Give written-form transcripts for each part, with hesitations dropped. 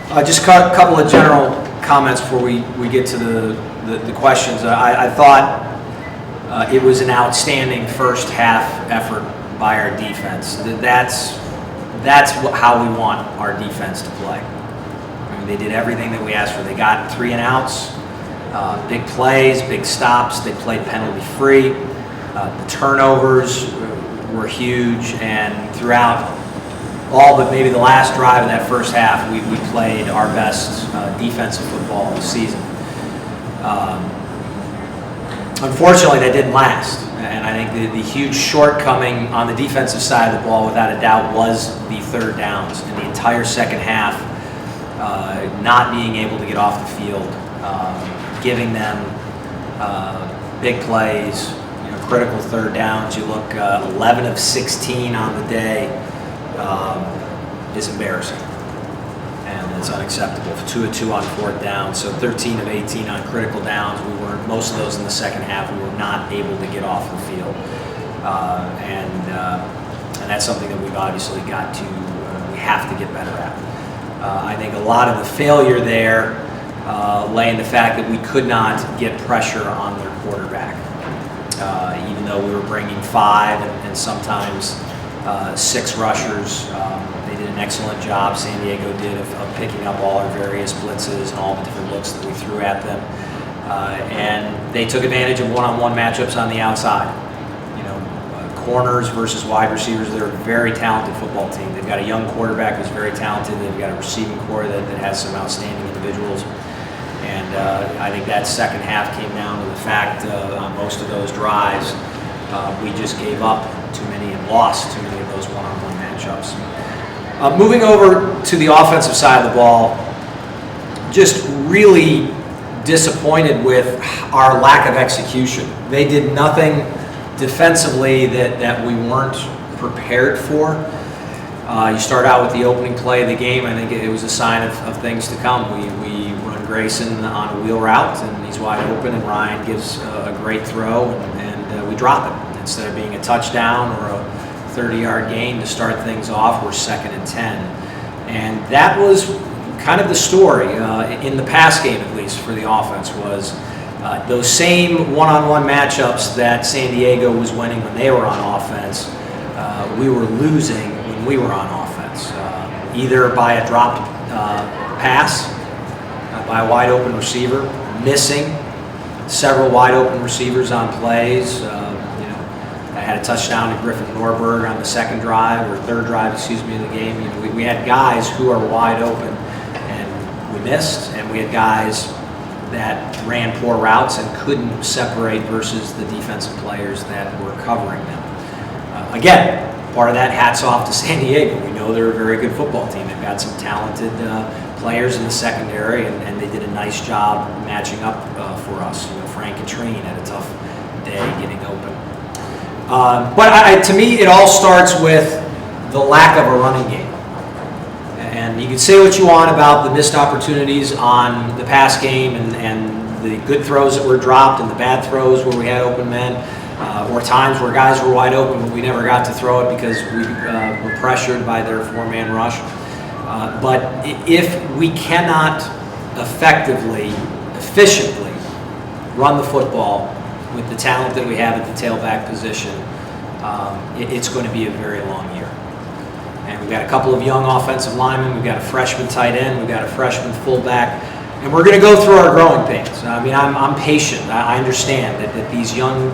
Just a couple of general comments before we get to the questions. I thought it was an outstanding first half effort by our defense. That's how we want our defense to play. I mean, they did everything that we asked for. They got 3 and outs, big plays, big stops. They played penalty free. The turnovers were huge, and throughout all but maybe the last drive of that first half, we played our best defensive football this season. Unfortunately, that didn't last, and I think the huge shortcoming on the defensive side of the ball, without a doubt, was the third downs. In the entire second half, not being able to get off the field, giving them big plays, critical third downs. You look 11 of 16 on the day is embarrassing, and it's unacceptable. 2 of 2 on fourth down, so 13 of 18 on critical downs. We were most of those in the second half. We were not able to get off the field, and that's something that we've obviously got to we have to get better at. I think a lot of the failure there lay in the fact that we could not get pressure on their quarterback. Even though we were bringing 5 and sometimes 6 rushers, they did an excellent job. San Diego did of picking up all our various blitzes and all the different looks that we threw at them, and they took advantage of one-on-one matchups on the outside. Corners versus wide receivers. They're a very talented football team. They've got a young quarterback who's very talented. They've got a receiving core that has some outstanding individuals. And I think that second half came down to the fact on most of those drives, we just gave up too many and lost too many of those one-on-one matchups. Moving over to the offensive side of the ball, just really disappointed with our lack of execution. They did nothing defensively that we weren't prepared for. You start out with the opening play of the game. I think it was a sign of things to come. We run Grayson on a wheel route, and he's wide open, and Ryan gives a great throw, and we drop it. Instead of being a touchdown or a 30-yard gain to start things off, we're 2nd and 10. And that was kind of the story in the pass game, at least for the offense, was those same one-on-one matchups that San Diego was winning when they were on offense, we were losing when we were on offense, either by a dropped pass, by a wide open receiver, missing several wide open receivers on plays. I had a touchdown to Griffin Norberg on the second drive, or third drive, of the game. We had guys who are wide open, and we missed, and we had guys that ran poor routes and couldn't separate versus the defensive players that were covering them. Again, part of that, hats off to San Diego. We know they're a very good football team. They've got some talented players in the secondary, and they did a nice job matching up for us. Frank and Treen had a tough day getting open. But to me, it all starts with the lack of a running game. And you can say what you want about the missed opportunities on the pass game and the good throws that were dropped and the bad throws where we had open men, or times where guys were wide open but we never got to throw it because we were pressured by their 4-man rush. But if we cannot effectively, efficiently run the football with the talent that we have at the tailback position, it's going to be a very long year. And we've got a couple of young offensive linemen. We've got a freshman tight end. We've got a freshman fullback. And we're going to go through our growing pains. I mean, I'm patient. I understand that these young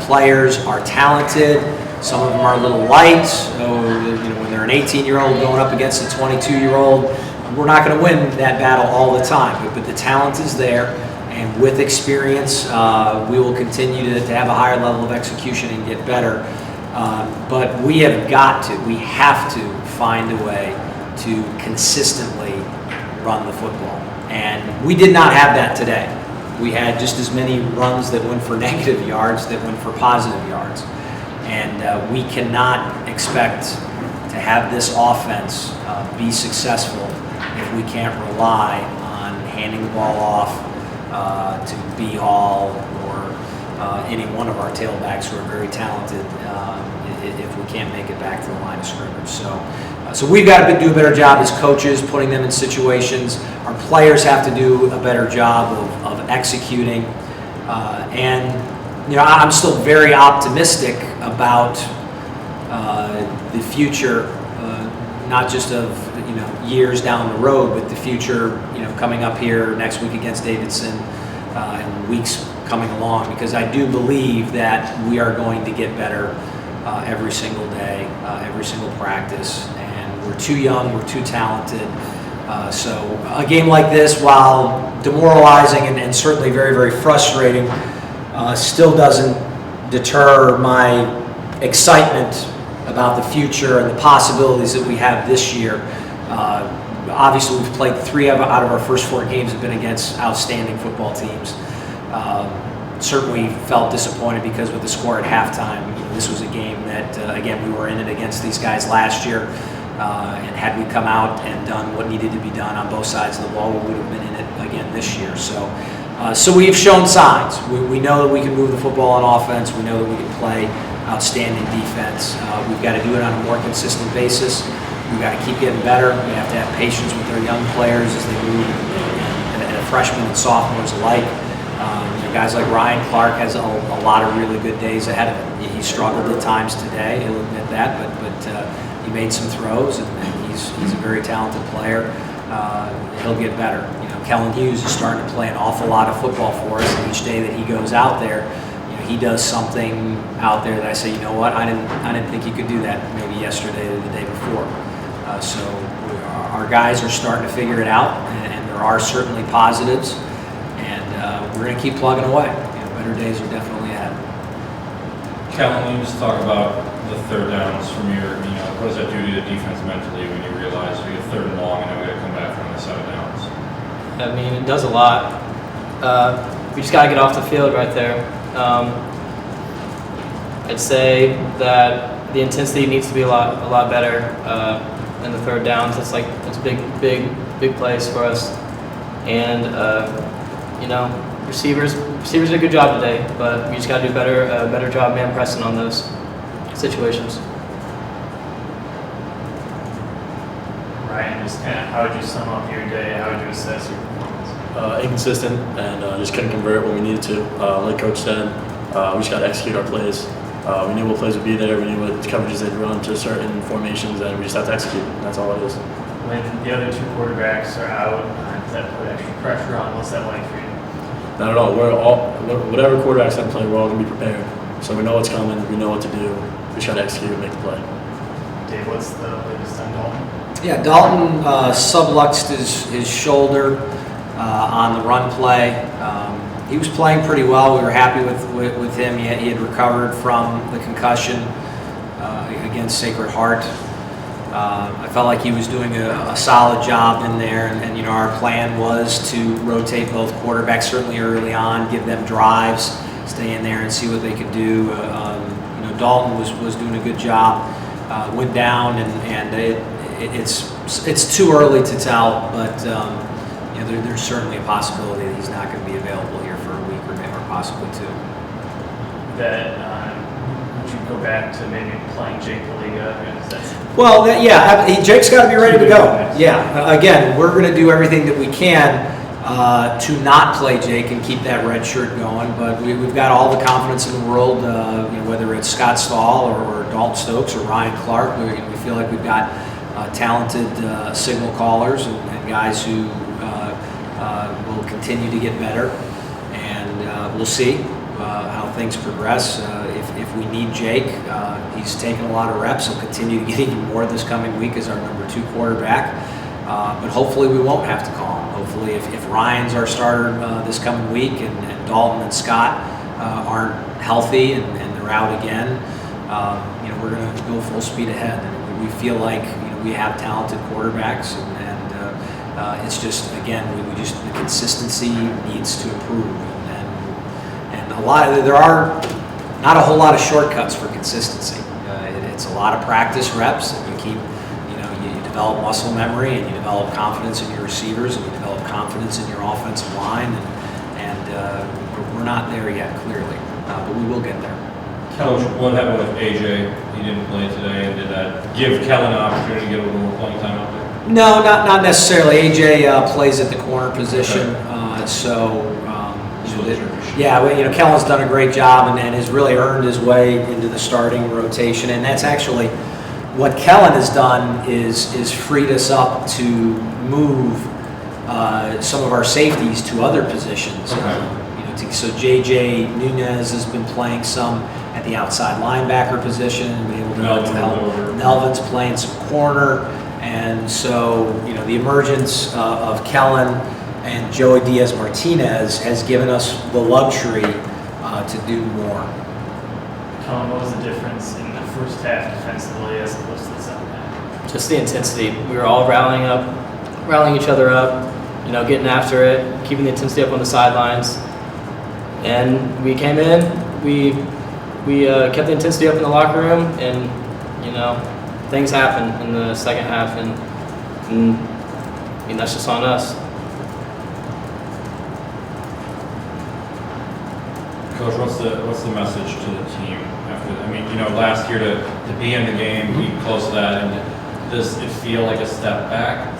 players are talented. Some of them are a little light. When they're an 18-year-old going up against a 22-year-old, we're not going to win that battle all the time. But the talent is there. And with experience, we will continue to have a higher level of execution and get better. But we have to find a way to consistently run the football. And we did not have that today. We had just as many runs that went for negative yards that went for positive yards. And we cannot expect to have this offense be successful if we can't rely on handing the ball off to B. Hall or any one of our tailbacks who are very talented. If we can't make it back to the line of scrimmage. So we've got to do a better job as coaches, putting them in situations. Our players have to do a better job of executing. And I'm still very optimistic about the future, not just of years down the road, but the future coming up here next week against Davidson and weeks coming along, because I do believe that we are going to get better every single day, every single practice, and we're too young, we're too talented. So a game like this, while demoralizing and certainly very, very frustrating, still doesn't deter my excitement about the future and the possibilities that we have this year. Obviously, we've played 3 out of our first 4 games have been against outstanding football teams. Certainly felt disappointed because with the score at halftime, this was a game that, again, we were in it against these guys last year. And had we come out and done what needed to be done on both sides of the ball, we would have been in it again this year. So we've shown signs. We know that we can move the football on offense. We know that we can play outstanding defense. We've got to do it on a more consistent basis. We've got to keep getting better. We have to have patience with our young players as they move, and freshmen and sophomores alike. Guys like Ryan Clark has a lot of really good days ahead of him. He struggled at times today, he'll admit that, but he made some throws, and he's a very talented player. He'll get better. Kellen Hughes is starting to play an awful lot of football for us, and each day that he goes out there, he does something out there that I say, you know what, I didn't think he could do that maybe yesterday or the day before. So our guys are starting to figure it out, and there are certainly positives, and we're going to keep plugging away. Better days are definitely ahead. Kellen, let me just talk about the third downs from your, what does that do to the defense mentally when you realize we get 3rd and long and then we got to come back from the 7 downs? I mean, it does a lot. We just got to get off the field right there. I'd say that the intensity needs to be a lot better in the 3rd downs. It's big plays for us, and receivers did a good job today, but we just got to do a better job man pressing on those situations. Ryan, just kind of how would you sum up your day? How would you assess your performance? Inconsistent, and just couldn't convert when we needed to. Like Coach said, we just got to execute our plays. We knew what plays would be there. We knew what coverages they'd run to certain formations, and we just have to execute. That's all it is. When the other 2 quarterbacks are out, does that put extra pressure on? What's that like for you? Not at all. Whatever quarterbacks have played, we're all going to be prepared. So we know what's coming. We know what to do. We just got to execute and make the play. Dave, what's the latest on Dalton? Yeah, Dalton subluxed his shoulder on the run play. He was playing pretty well. We were happy with him. He had recovered from the concussion against Sacred Heart. I felt like he was doing a solid job in there, and our plan was to rotate both quarterbacks certainly early on, give them drives, stay in there and see what they could do. Dalton was doing a good job. Went down, and it's too early to tell, but there's certainly a possibility that he's not going to be available here for a week or possibly 2. That would you go back to maybe playing Jake Paliga? Well, Jake's got to be ready to go. Yeah, again, we're going to do everything that we can to not play Jake and keep that red shirt going, but we've got all the confidence in the world, whether it's Scott Stahl or Dalton Stokes or Ryan Clark. We feel like we've got talented signal callers and guys who will continue to get better, and we'll see how things progress. If we need Jake, he's taken a lot of reps. He'll continue to get even more this coming week as our number 2 quarterback. But hopefully we won't have to call him. Hopefully if Ryan's our starter this coming week and Dalton and Scott aren't healthy and they're out again, we're going to go full speed ahead. And we feel like we have talented quarterbacks, and it's just, again, the consistency needs to improve. And there are not a whole lot of shortcuts for consistency. It's a lot of practice reps, and you keep, you develop muscle memory, and you develop confidence in your receivers, and you develop confidence in your offensive line, and we're not there yet, clearly, but we will get there. Coach, what happened with AJ? He didn't play today, and did that give Kellen an opportunity to get a little more playing time out there? No, not necessarily. AJ plays at the corner position, so yeah, well, Kellen's done a great job and has really earned his way into the starting rotation, and that's actually what Kellen has done is freed us up to move some of our safeties to other positions. So JJ Nunez has been playing some at the outside linebacker position, and be able to help. Melvin's playing some corner, and so the emergence of Kellen and Joey Diaz-Martinez has given us the luxury to do more. Kellen, what was the difference in the first half defensively as opposed to the second half? Just the intensity. We were all rallying each other up, getting after it, keeping the intensity up on the sidelines. And we came in, we kept the intensity up in the locker room, and things happened in the second half, and that's just on us. Coach, what's the message to the team after? Last year to be in the game, be close to that, and does it feel like a step back?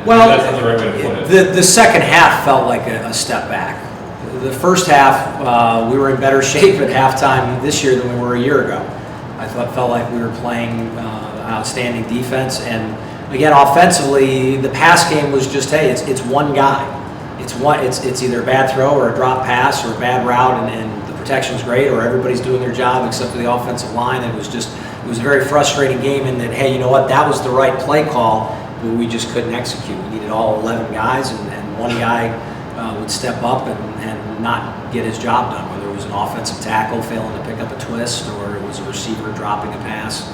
Well, that's not the right way to put it. The second half felt like a step back. The first half, we were in better shape at halftime this year than we were a year ago. I felt like we were playing outstanding defense, and again, offensively, the pass game was just, hey, it's one guy. It's either a bad throw or a drop pass or a bad route, and the protection's great, or everybody's doing their job except for the offensive line. It was a very frustrating game in that, hey, you know what, that was the right play call, but we just couldn't execute. We needed all 11 guys, and one guy would step up and not get his job done, whether it was an offensive tackle failing to pick up a twist or it was a receiver dropping a pass.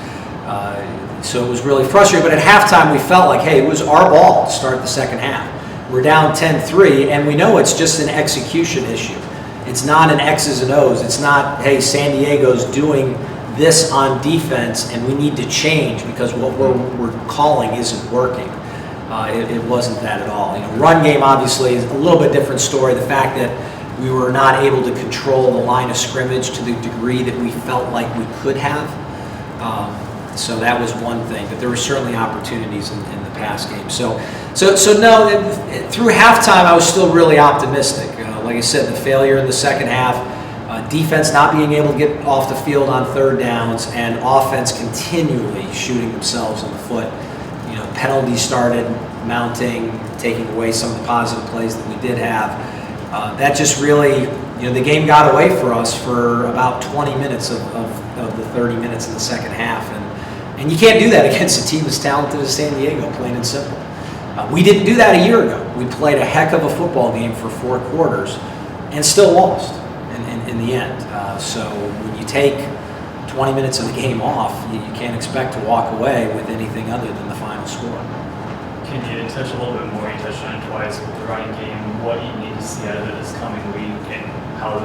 So it was really frustrating, but at halftime we felt like, hey, it was our ball to start the second half. We're down 10-3, and we know it's just an execution issue. It's not an X's and O's. It's not, hey, San Diego's doing this on defense and we need to change because what we're calling isn't working. It wasn't that at all. Run game obviously is a little bit different story. The fact that we were not able to control the line of scrimmage to the degree that we felt like we could have. So that was one thing, but there were certainly opportunities in the pass game. So no, through halftime I was still really optimistic. Like I said, the failure in the second half, defense not being able to get off the field on third downs, and offense continually shooting themselves in the foot. Penalties started mounting, taking away some of the positive plays that we did have. That just really, the game got away for us for about 20 minutes of the 30 minutes in the second half. And you can't do that against a team as talented as San Diego, plain and simple. We didn't do that a year ago. We played a heck of a football game for 4 quarters and still lost in the end. So when you take 20 minutes of the game off, you can't expect to walk away with anything other than the final score. Can you touch a little bit more? You touched on it twice with the running game. What you need to see out of it this coming week, and how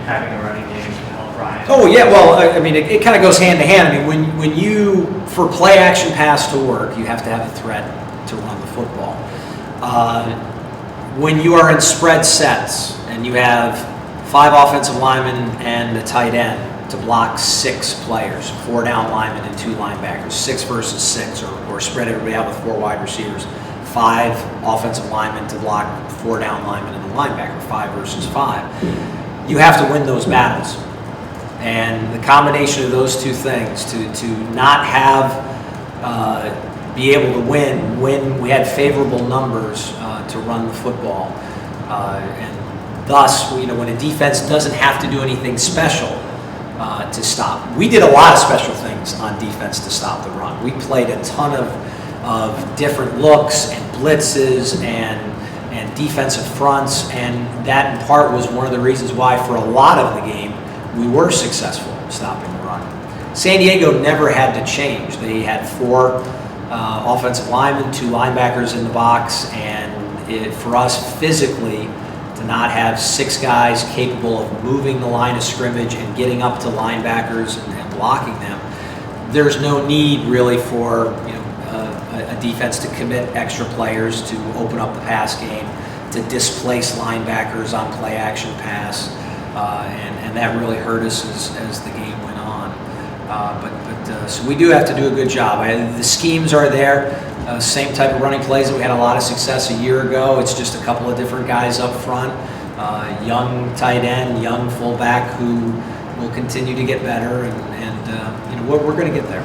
having a running game can help Ryan? Oh yeah, well, it kind of goes hand to hand. When you, for play action pass to work, you have to have a threat to run the football. When you are in spread sets and you have 5 offensive linemen and a tight end to block 6 players, 4 down linemen and 2 linebackers, 6 versus 6, or spread everybody out with 4 wide receivers, 5 offensive linemen to block 4 down linemen and a linebacker, 5 versus 5. You have to win those battles. And the combination of those two things, to not have, be able to win when we had favorable numbers to run the football, and thus, when a defense doesn't have to do anything special to stop. We did a lot of special things on defense to stop the run. We played a ton of different looks and blitzes and defensive fronts, and that in part was one of the reasons why for a lot of the game we were successful in stopping the run. San Diego never had to change. They had 4 offensive linemen, 2 linebackers in the box, and for us physically to not have 6 guys capable of moving the line of scrimmage and getting up to linebackers and blocking them, there's no need really for a defense to commit extra players to open up the pass game, to displace linebackers on play action pass, and that really hurt us as the game went on. So we do have to do a good job. The schemes are there, same type of running plays that we had a lot of success a year ago. It's just a couple of different guys up front, young tight end, young fullback who will continue to get better, and we're going to get there.